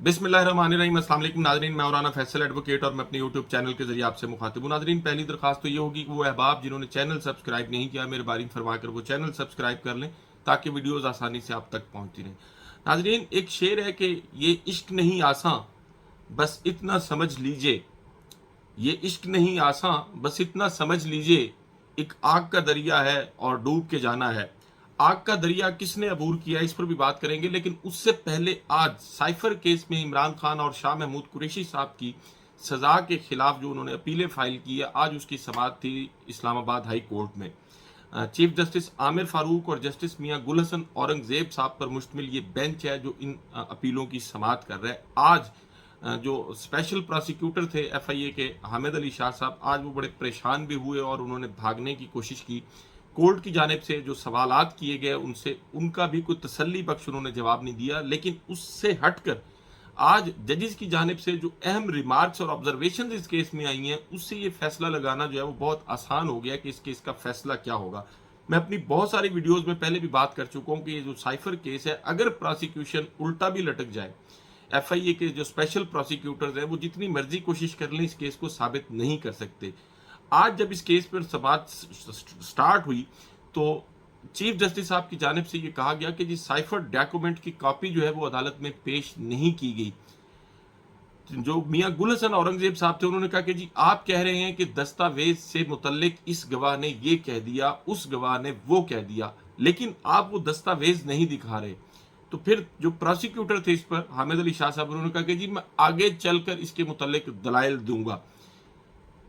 बिस्मिल्लाहिर्रहमानिर्रहीम। अस्सलाम वालेकुम नाज़रीन, मैं मौलाना फैसल एडवोकेट और मैं अपने यूट्यूब चैनल के जरिए आपसे मुखातिब हूँ। नाज़रीन, पहली दरख्वास्त तो ये होगी कि वो अहबाब जिन्होंने चैनल सब्सक्राइब नहीं किया, मेहरबानी फरमा कर वो चैनल सब्सक्राइब कर लें ताकि वीडियोज़ आसानी से आप तक पहुँचती रहें। नाज़रीन, एक शेर है कि ये इश्क नहीं आसान, बस इतना समझ लीजिए, ये इश्क नहीं आसान बस इतना समझ लीजिए, एक आग का दरिया है और डूब के जाना है। आग का दरिया किसने अबूर किया, इस पर भी बात करेंगे, लेकिन उससे पहले आज साइफर केस में इमरान खान और शाह महमूद कुरैशी साहब की सजा के खिलाफ जो उन्होंने अपीलें फाइल की है, आज उसकी समाअत थी इस्लामाबाद हाई कोर्ट में। चीफ जस्टिस आमिर फारूक और जस्टिस मियां गुल हसन औरंगजेब साहब पर मुश्तमिल ये बेंच है जो इन अपीलों की समाअत कर रहा है। आज जो स्पेशल प्रोसिक्यूटर थे एफआईए के हामिद अली शाह साहब, आज वो बड़े परेशान भी हुए और उन्होंने भागने की कोशिश की। कोर्ट की जानिब से जो सवालात किए गए उनसे उनका भी कोई तसल्ली बख्श उन्होंने जवाब नहीं दिया, लेकिन उससे हटकर आज जजेस की जानिब से जो अहम रिमार्क्स और ऑब्जर्वेशन इस केस में आई हैं, उससे ये फैसला लगाना जो है वो बहुत आसान हो गया कि इस केस का फैसला क्या होगा। मैं अपनी बहुत सारी वीडियोस में पहले भी बात कर चुका हूं कि ये जो साइफर केस है, अगर प्रोसिक्यूशन उल्टा भी लटक जाए, एफआईए के जो स्पेशल प्रोसिक्यूटर्स हैं वो जितनी मर्जी कोशिश कर लें, इस केस को साबित नहीं कर सकते। आज जब इस केस पर समाअत स्टार्ट हुई तो चीफ जस्टिस साहब की जानिब से ये कहा गया कि जी साइफर डॉक्यूमेंट की कॉपी जो है वो अदालत में पेश नहीं की गई। जो मियां गुल हसन औरंगजेब साहब थे उन्होंने कहा कि जी आप कह रहे हैं कि दस्तावेज से मुतल्लिक इस गवाह ने ये कह दिया, उस गवाह ने वो कह दिया, लेकिन आप वो दस्तावेज नहीं दिखा रहे। तो फिर जो प्रोसिक्यूटर थे इस पर हामिद अली शाह साहब, उन्होंने कहा कि जी मैं आगे चलकर इसके मुतल्लिक दलाइल दूंगा।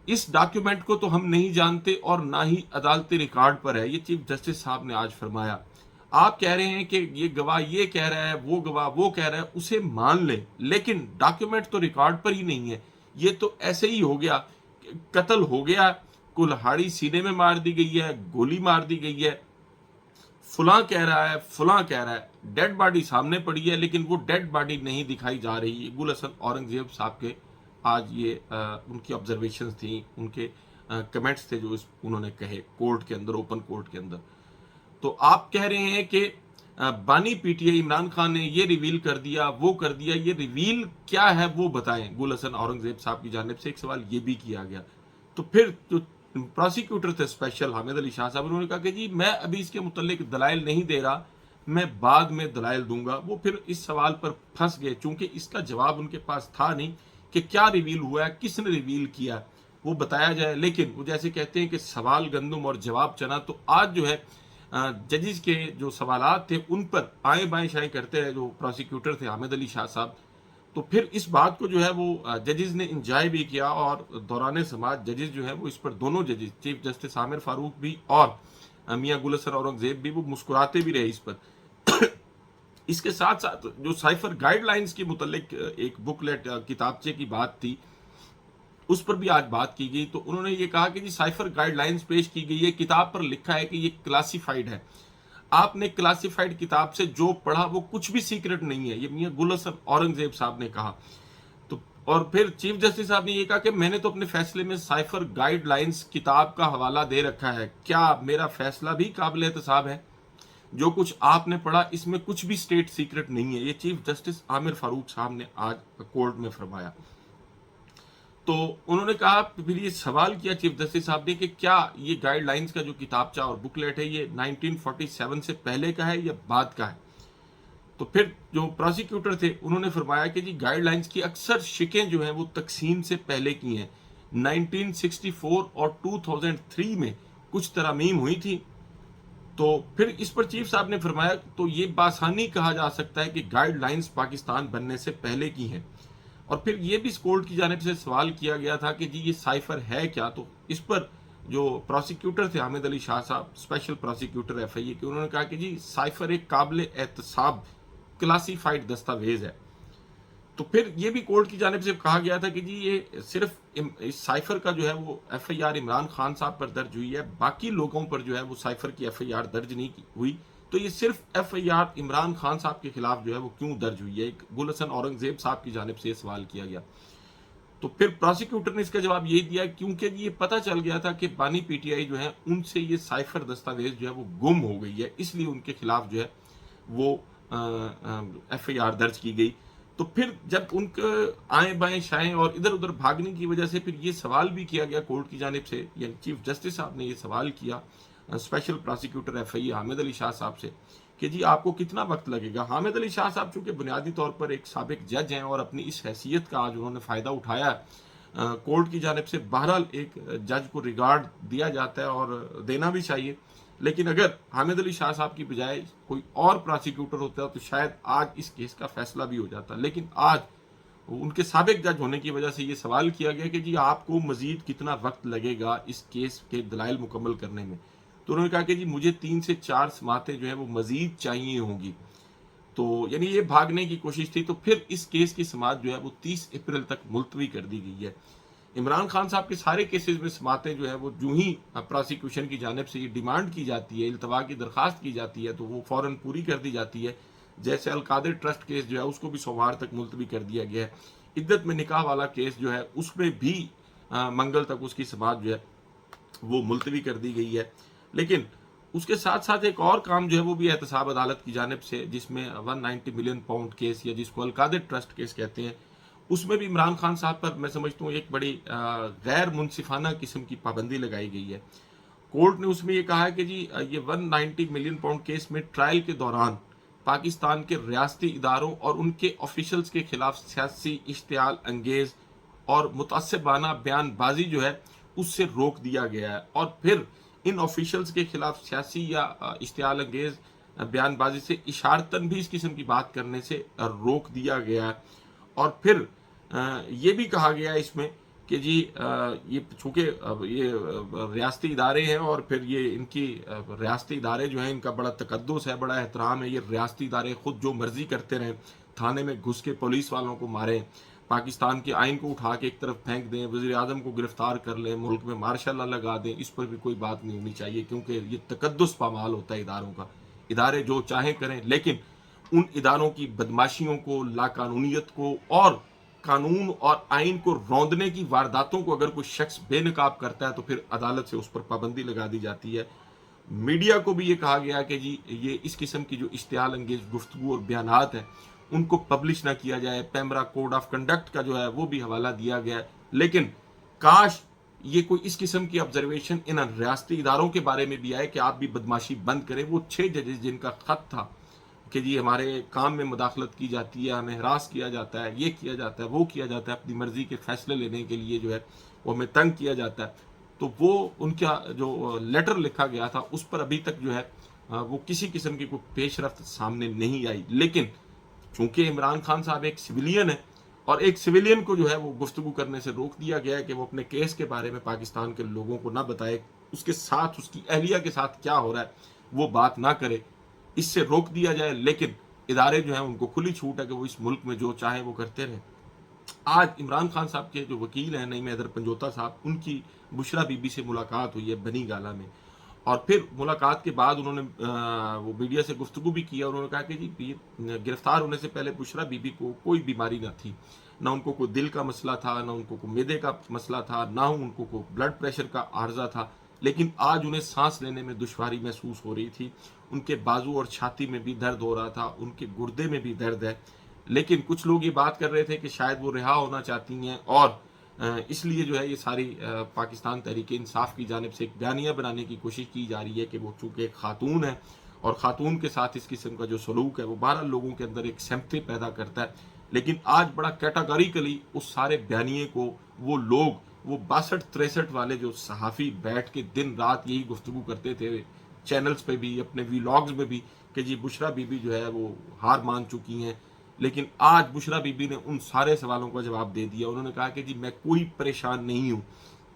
इस डॉक्यूमेंट को तो हम नहीं जानते और ना ही अदालती रिकॉर्ड पर है, ये चीफ जस्टिस साहब ने आज फरमाया। आप कह रहे हैं कि ये गवाह ये कह रहा है, वो गवाह वो कह रहा है, उसे मान लें, लेकिन डॉक्यूमेंट तो रिकॉर्ड पर ही नहीं है। ये तो ऐसे ही हो गया, कत्ल हो गया, कुल्हाड़ी सीने में मार दी गई है, गोली मार दी गई है, फुला कह रहा है, फुला कह रहा है, डेड बॉडी सामने पड़ी है, लेकिन वो डेड बॉडी नहीं दिखाई जा रही है। गुल हसन औरंगजेब साहब के आज ये उनकी ऑब्जर्वेशंस थी, उनके कमेंट्स थे जो उन्होंने कहे कोर्ट के अंदर, ओपन कोर्ट के अंदर। तो आप कह रहे हैं कि बानी पीटीआई इमरान खान ने ये रिवील कर दिया, वो कर दिया, ये रिवील क्या है वो बताएं। गुल हसन औरंगजेब साहब की जानिब से एक सवाल ये भी किया गया। तो फिर जो प्रोसिक्यूटर थे स्पेशल हामिद अली शाह साहब, उन्होंने कहा कि जी मैं अभी इसके मुतल्लिक दलाइल नहीं दे रहा, मैं बाद में दलाइल दूंगा। वो फिर इस सवाल पर फंस गए, चूंकि इसका जवाब उनके पास था नहीं कि क्या रिवील हुआ है, किसने रिवील किया, वो बताया जाए। लेकिन वो जैसे कहते हैं कि सवाल गंदम और जवाब चना, तो आज जो है जजेस के जो सवालात थे उन पर आए बाएं शाएं करते रहे जो प्रोसिक्यूटर थे हामिद अली शाह साहब। तो फिर इस बात को जो है वो जजेस ने इंजॉय भी किया और दौरान समाज जजेस जो है वो इस पर, दोनों जजेस चीफ जस्टिस आमिर फारूक भी और मियां गुल हसन औरंगजेब भी, वो मुस्कुराते भी रहे इस पर। इसके साथ साथ जो साइफर गाइडलाइंस के मुतल्लिक एक बुकलेट किताबचे की बात थी, उस पर भी आज बात की गई। तो उन्होंने ये कहा कि जी साइफर गाइडलाइंस पेश की गई है, किताब पर लिखा है कि ये क्लासिफाइड है। आपने क्लासिफाइड किताब से जो पढ़ा वो कुछ भी सीक्रेट नहीं है, ये मियां गुल हसन औरंगजेब साहब ने कहा। तो और फिर चीफ जस्टिस साहब ने ये कहा कि मैंने तो अपने फैसले में साइफर गाइडलाइंस किताब का हवाला दे रखा है, क्या मेरा फैसला भी काबिल एहतसाब है? जो कुछ आपने पढ़ा इसमें कुछ भी स्टेट सीक्रेट नहीं है, ये चीफ जस्टिस आमिर फारूक साहब ने आज कोर्ट में फरमाया। तो उन्होंने कहा, फिर ये सवाल किया चीफ जस्टिस साहब ने कि क्या ये गाइडलाइंस का जो किताबचा और बुकलेट है ये 1947 से पहले का है या बाद का है? तो फिर जो प्रोसिक्यूटर थे उन्होंने फरमाया कि जी गाइडलाइंस की अक्सर शिकें जो हैं वो तकसीम से पहले की हैं, 1964 और 2003 में कुछ तरमीम हुई थी। तो फिर इस पर चीफ साहब ने फरमाया, तो ये बासानी कहा जा सकता है कि गाइडलाइंस पाकिस्तान बनने से पहले की हैं। और फिर ये भी कोर्ट की जानिब से सवाल किया गया था कि जी ये साइफर है क्या? तो इस पर जो प्रोसिक्यूटर थे हामिद अली शाह साहब, स्पेशल प्रोसिक्यूटर एफआईए के, उन्होंने कहा कि जी साइफर एक काबिल एहतसाब क्लासिफाइड दस्तावेज है। तो फिर ये भी कोर्ट की जानिब से कहा गया था कि जी ये सिर्फ इस साइफर का जो है वो एफआईआर इमरान खान साहब पर दर्ज हुई है, बाकी लोगों पर जो है वो साइफर की एफआईआर दर्ज नहीं हुई। तो ये सिर्फ एफआईआर इमरान खान साहब के खिलाफ जो है वो क्यों दर्ज हुई है? एक गुल हसन औरंगजेब साहब की जानिब से ये सवाल किया गया। तो फिर प्रोसिक्यूटर ने इसका जवाब ये दिया, क्योंकि ये पता चल गया था कि बानी पीटीआई जो है उनसे ये साइफर दस्तावेज जो है वो गुम हो गई है, इसलिए उनके खिलाफ जो है वो एफआईआर दर्ज की गई। तो फिर जब उनके आए बाएं शाएं और इधर उधर भागने की वजह से फिर ये सवाल भी किया गया कोर्ट की जानिब से, यानी चीफ जस्टिस साहब ने ये सवाल किया special prosecutor FI Hamid Ali Shah साहब से कि जी आपको कितना वक्त लगेगा। हामिद अली शाह साहब चूंकि बुनियादी तौर पर एक साबिक जज हैं और अपनी इस हैसियत का आज उन्होंने फ़ायदा उठाया कोर्ट की जानिब से। बहरहाल एक जज को रिगार्ड दिया जाता है और देना भी चाहिए, लेकिन अगर हामिद अली शाह साहब की बजाय कोई और प्रोसिक्यूटर होता तो शायद आज इस केस का फैसला भी हो जाता। लेकिन आज उनके साबिक जज होने की वजह से ये सवाल किया गया कि जी आपको मजीद कितना वक्त लगेगा इस केस के दलाइल मुकम्मल करने में। तो उन्होंने कहा कि जी मुझे 3 से 4 समातें जो है वो मजीद चाहिए होंगी। तो यानी ये भागने की कोशिश थी। तो फिर इस केस की समात जो है वो 30 अप्रैल तक मुलतवी कर दी गई है। इमरान खान साहब के सारे केसेस में समातें जो है वो जो ही प्रोसिक्यूशन की जानिब से ये डिमांड की जाती है, इल्तवा की दरख्वास्त की जाती है, तो वो फौरन पूरी कर दी जाती है। जैसे अलकादिर ट्रस्ट केस जो है उसको भी सोमवार तक मुलतवी कर दिया गया है। इद्दत में निकाह वाला केस जो है उसमें भी मंगल तक उसकी समात जो है वो मुलतवी कर दी गई है। लेकिन उसके साथ साथ एक और काम जो है वो भी एहतसाब अदालत की जानिब से, जिसमें 190 मिलियन पाउंड केस या जिसको अलकादिर ट्रस्ट केस कहते हैं, उसमें भी इमरान खान साहब पर मैं समझता हूँ एक बड़ी गैर मुनसिफाना किस्म की पाबंदी लगाई गई है। कोर्ट ने उसमें ये कहा है कि जी ये 190 मिलियन पाउंड केस में ट्रायल के दौरान पाकिस्तान के रियासती इदारों और उनके ऑफिशल्स के खिलाफ सियासी इश्तियाल अंगेज और मुतअस्सिबाना बयानबाजी जो है उससे रोक दिया गया है। और फिर इन ऑफिशल्स के खिलाफ सियासी या इश्तियाल अंगेज बयानबाजी से इशारतन भी इस किस्म की बात करने से रोक दिया गया है। और फिर ये भी कहा गया इसमें कि जी ये चूँकि ये रियासती इदारे हैं और फिर ये इनकी रियासती इदारे जो हैं इनका बड़ा तकद्दुस है, बड़ा एहतराम है। ये रियासती इदारे खुद जो मर्जी करते रहें, थाने में घुस के पुलिस वालों को मारें, पाकिस्तान के आइन को उठा के एक तरफ फेंक दें, वज़ीर आज़म को गिरफ्तार कर लें, मुल्क में मार्शल लॉ लगा दें, इस पर भी कोई बात नहीं होनी चाहिए, क्योंकि ये तकद्दुस पामाल होता है इदारों का। इदारे जो चाहें करें, लेकिन उन इदारों की बदमाशियों को, लाकानूनियत को और कानून और आइन को रौंदने की वारदातों को अगर कोई शख्स बेनकाब करता है तो फिर अदालत से उस पर पाबंदी लगा दी जाती है। मीडिया को भी ये कहा गया कि जी ये इस किस्म की जो इश्तियाल अंगेज गुफ्तगू और बयानात हैं उनको पब्लिश ना किया जाए। पैमरा कोड ऑफ कंडक्ट का जो है वो भी हवाला दिया गया है। लेकिन काश ये कोई इस किस्म की ऑब्जर्वेशन इन रियासती इदारों के बारे में भी आए कि आप भी बदमाशी बंद करें। वो 6 जजेस जिनका खत था कि जी हमारे काम में मुदाखलत की जाती है, हमें हरास किया जाता है, ये किया जाता है, वो किया जाता है, अपनी मर्जी के फैसले लेने के लिए जो है वो हमें तंग किया जाता है, तो वो उनका जो लेटर लिखा गया था उस पर अभी तक जो है वो किसी किस्म की कोई पेशरफ्त सामने नहीं आई। लेकिन चूंकि इमरान खान साहब एक सिविलियन है और एक सिविलियन को जो है वो गुफ्तगू करने से रोक दिया गया है कि वो अपने केस के बारे में पाकिस्तान के लोगों को ना बताए, उसके साथ उसकी अहलिया के साथ क्या हो रहा है वो बात ना करे, इससे रोक दिया जाए। लेकिन इदारे जो हैं उनको खुली छूट है कि वो इस मुल्क में जो चाहे वो करते रहें। आज इमरान खान साहब के जो वकील हैं नईम हैदर पंजोता साहब, उनकी बुशरा बीबी से मुलाकात हुई है बनी गाला में, और फिर मुलाकात के बाद उन्होंने वो मीडिया से गुफ्तगू भी किया। उन्होंने कहा कि जी गिरफ्तार होने से पहले बुशरा बीबी को कोई बीमारी ना थी, ना उनको कोई दिल का मसला था, ना उनको कोई मैदे का मसला था, ना उनको कोई ब्लड प्रेशर का आर्जा था। लेकिन आज उन्हें सांस लेने में दुश्वारी महसूस हो रही थी, उनके बाजू और छाती में भी दर्द हो रहा था, उनके गुर्दे में भी दर्द है। लेकिन कुछ लोग ये बात कर रहे थे कि शायद वो रिहा होना चाहती हैं और इसलिए जो है ये सारी पाकिस्तान तहरीक इंसाफ की जानिब से एक बयानिया बनाने की कोशिश की जा रही है कि वो चूँकि एक खातून है और ख़ातून के साथ इस किस्म का जो सलूक है वो 12 लोगों के अंदर एक सिम्पैथी पैदा करता है। लेकिन आज बड़ा कैटेगोरिकली उस सारे बयानिए को वो लोग, वो 62-63 वाले जो सहाफ़ी बैठ के दिन रात यही गुफ्तगू करते थे चैनल्स पे भी, अपने व्लॉग्स में भी, कि जी बुशरा बीबी जो है वो हार मान चुकी हैं। लेकिन आज बुशरा बीबी ने उन सारे सवालों का जवाब दे दिया। उन्होंने कहा कि जी मैं कोई परेशान नहीं हूँ,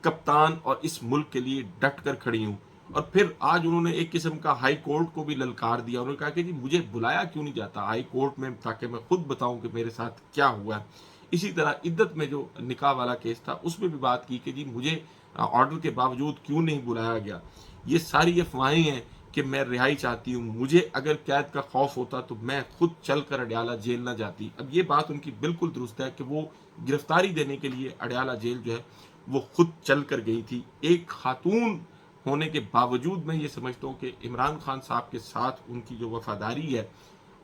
कप्तान और इस मुल्क के लिए डट कर खड़ी हूँ। और फिर आज उन्होंने एक किस्म का हाई कोर्ट को भी ललकार दिया। उन्होंने कहा कि जी मुझे बुलाया क्यों नहीं जाता हाई कोर्ट में, ताकि मैं खुद बताऊं कि मेरे साथ क्या हुआ है। इसी तरह इद्दत में जो निकाह वाला केस था उसमें भी बात की कि जी मुझे ऑर्डर के बावजूद क्यों नहीं बुलाया गया। ये सारी अफवाहें हैं कि मैं रिहाई चाहती हूँ, मुझे अगर कैद का खौफ होता तो मैं खुद चल कर अडयाला जेल ना जाती। अब ये बात उनकी बिल्कुल दुरुस्त है कि वो गिरफ्तारी देने के लिए अडयाला जेल जो है वो खुद चल कर गई थी। एक खातून होने के बावजूद मैं ये समझता हूँ कि इमरान खान साहब के साथ उनकी जो वफादारी है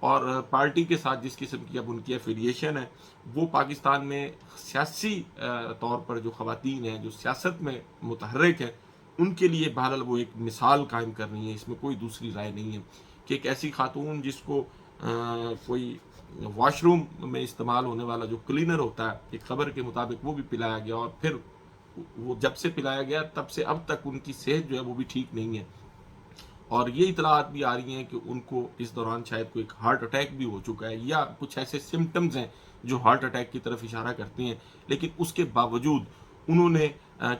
اور پارٹی کے ساتھ جس قسم کی اب ان کی ایفیلیشن ہے، وہ پاکستان میں سیاسی طور پر جو خواتین ہیں جو سیاست میں متحرک ہیں، ان کے لیے بہرحال وہ ایک مثال قائم کر رہی ہیں. اس میں کوئی دوسری رائے نہیں ہے کہ ایک ایسی خاتون جس کو کوئی واش روم میں استعمال ہونے والا جو کلینر ہوتا ہے، ایک خبر کے مطابق وہ بھی پلایا گیا، اور پھر وہ جب سے پلایا گیا تب سے اب تک ان کی صحت جو ہے وہ بھی ٹھیک نہیں ہے. اور یہ اطلاعات بھی آ رہی ہیں کہ ان کو اس دوران شاید کوئی ایک ہارٹ اٹیک بھی ہو چکا ہے، یا کچھ ایسے سمٹمز ہیں جو ہارٹ اٹیک کی طرف اشارہ کرتے ہیں. لیکن اس کے باوجود انہوں نے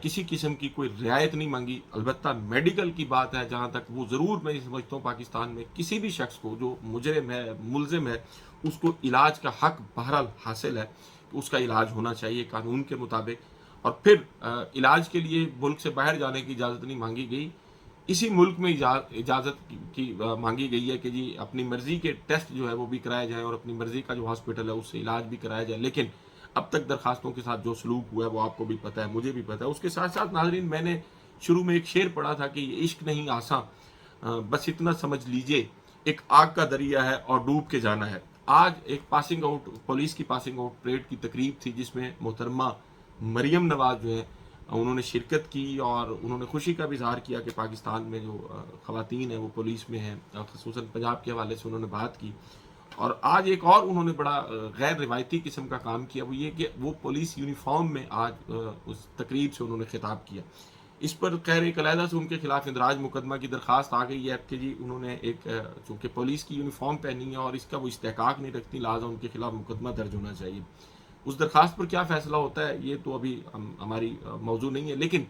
کسی قسم کی کوئی رعایت نہیں مانگی. البتہ میڈیکل کی بات ہے جہاں تک، وہ ضرور میں سمجھتا ہوں پاکستان میں کسی بھی شخص کو جو مجرم ہے، ملزم ہے، اس کو علاج کا حق بہرحال حاصل ہے. اس کا علاج ہونا چاہیے قانون کے مطابق. اور پھر علاج کے لیے ملک سے باہر جانے کی اجازت نہیں مانگی گئی، اسی ملک میں اجازت کی مانگی گئی ہے کہ جی اپنی مرضی کے ٹیسٹ جو ہے وہ بھی کرائے جائیں، اور اپنی مرضی کا جو ہاسپٹل ہے اس سے علاج بھی کرایا جائے. لیکن اب تک درخواستوں کے ساتھ جو سلوک ہوا ہے وہ آپ کو بھی پتہ ہے، مجھے بھی پتہ ہے. اس کے ساتھ ساتھ ناظرین، میں نے شروع میں ایک شعر پڑھا تھا کہ یہ عشق نہیں آساں، بس اتنا سمجھ لیجئے ایک آگ کا دریا ہے اور ڈوب کے جانا ہے. آج ایک پاسنگ آؤٹ، پولیس کی پاسنگ آؤٹ پریڈ کی تقریب تھی جس میں محترمہ مریم نواز جو ہے انہوں نے شرکت کی، اور انہوں نے خوشی کا بھی اظہار کیا کہ پاکستان میں جو خواتین ہیں وہ پولیس میں ہیں، خصوصاً پنجاب کے حوالے سے انہوں نے بات کی. اور آج ایک اور انہوں نے بڑا غیر روایتی قسم کا کام کیا، وہ یہ کہ وہ پولیس یونیفارم میں آج اس تقریب سے انہوں نے خطاب کیا. اس پر خیر ایک علیحدہ سے ان کے خلاف اندراج مقدمہ کی درخواست آ گئی ہے کہ جی انہوں نے ایک چونکہ پولیس کی یونیفارم پہنی ہے اور اس کا وہ استحقاق نہیں رکھتی، لہٰذا ان کے خلاف مقدمہ درج ہونا چاہیے. اس درخواست پر کیا فیصلہ ہوتا ہے یہ تو ابھی ہماری موضوع نہیں ہے. لیکن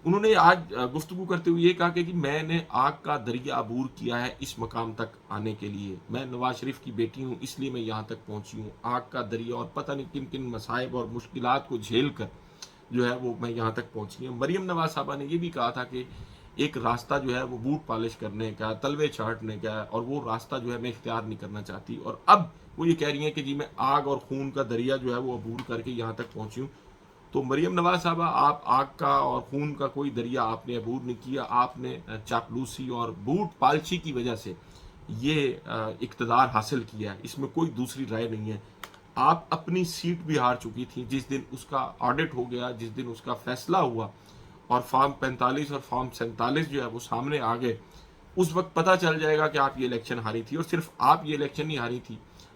انہوں نے آج گفتگو کرتے ہوئے یہ کہا کہ جی میں نے آگ کا دریا عبور کیا ہے اس مقام تک آنے کے لیے. میں نواز شریف کی بیٹی ہوں، اس لیے میں یہاں تک پہنچی ہوں. آگ کا دریا اور پتہ نہیں کن کن مصائب اور مشکلات کو جھیل کر جو ہے وہ میں یہاں تک پہنچی ہوں. مریم نواز صاحبہ نے یہ بھی کہا تھا کہ ایک راستہ جو ہے وہ بوٹ پالش کرنے کا، تلوے چاٹنے کا ہے، اور وہ راستہ جو ہے میں اختیار نہیں کرنا چاہتی. اور اب وہ یہ کہہ رہی ہیں کہ جی میں آگ اور خون کا دریا جو ہے وہ عبور کر کے یہاں تک پہنچی ہوں. تو مریم نواز صاحبہ، آپ آگ کا اور خون کا کوئی دریا آپ نے عبور نہیں کیا، آپ نے چاپلوسی اور بوٹ پالچی کی وجہ سے یہ اقتدار حاصل کیا ہے. اس میں کوئی دوسری رائے نہیں ہے. آپ اپنی سیٹ بھی ہار چکی تھی جس دن اس کا آڈٹ ہو گیا، جس دن اس کا فیصلہ ہوا اور فارم 45 اور فارم 47 جو ہے وہ سامنے آ گئے. اس وقت پتہ چل جائے گا کہ آپ یہ الیکشن ہاری تھی. اور صرف آپ یہ الیکشن نہیں ہاری تھی،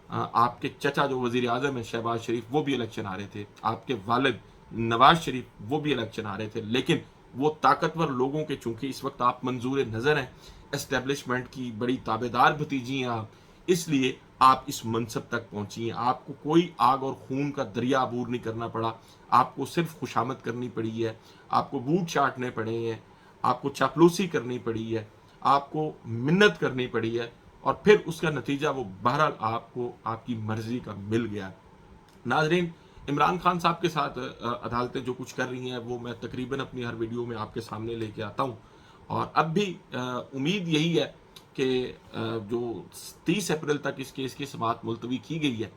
آپ کے چچا جو وزیر اعظم ہیں شہباز شریف، وہ بھی الیکشن ہارے تھے. آپ کے والد نواز شریف وہ بھی الیکشن ہارے تھے. لیکن وہ طاقتور لوگوں کے، چونکہ اس وقت آپ منظور نظر ہیں، اسٹیبلشمنٹ کی بڑی تابعدار بھتیجی ہیں آپ، اس لیے آپ اس منصب تک پہنچی ہیں. آپ کو کوئی آگ اور خون کا دریا عبور نہیں کرنا پڑا. آپ کو صرف خوشامد کرنی پڑی ہے، آپ کو بوٹ چاٹنے پڑے ہیں، آپ کو چاپلوسی کرنی پڑی ہے، آپ کو منت کرنی پڑی ہے، اور پھر اس کا نتیجہ وہ بہرحال آپ کو آپ کی مرضی کا مل گیا. ناظرین، عمران خان صاحب کے ساتھ عدالتیں جو کچھ کر رہی ہیں وہ میں تقریباً اپنی ہر ویڈیو میں آپ کے سامنے لے کے آتا ہوں. اور اب بھی امید یہی ہے کہ جو 30 اپریل تک اس کیس کی سماعت ملتوی کی گئی ہے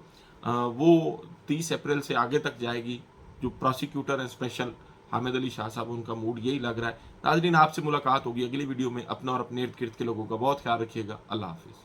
وہ 30 اپریل سے آگے تک جائے گی. جو پروسیکیوٹر ہیں اسپیشل حامد علی شاہ صاحب، ان کا موڈ یہی لگ رہا ہے. ناظرین، آپ سے ملاقات ہوگی اگلی ویڈیو میں. اپنا اور اپنے ارد گرد کے لوگوں کا بہت خیال رکھیے گا. اللہ حافظ.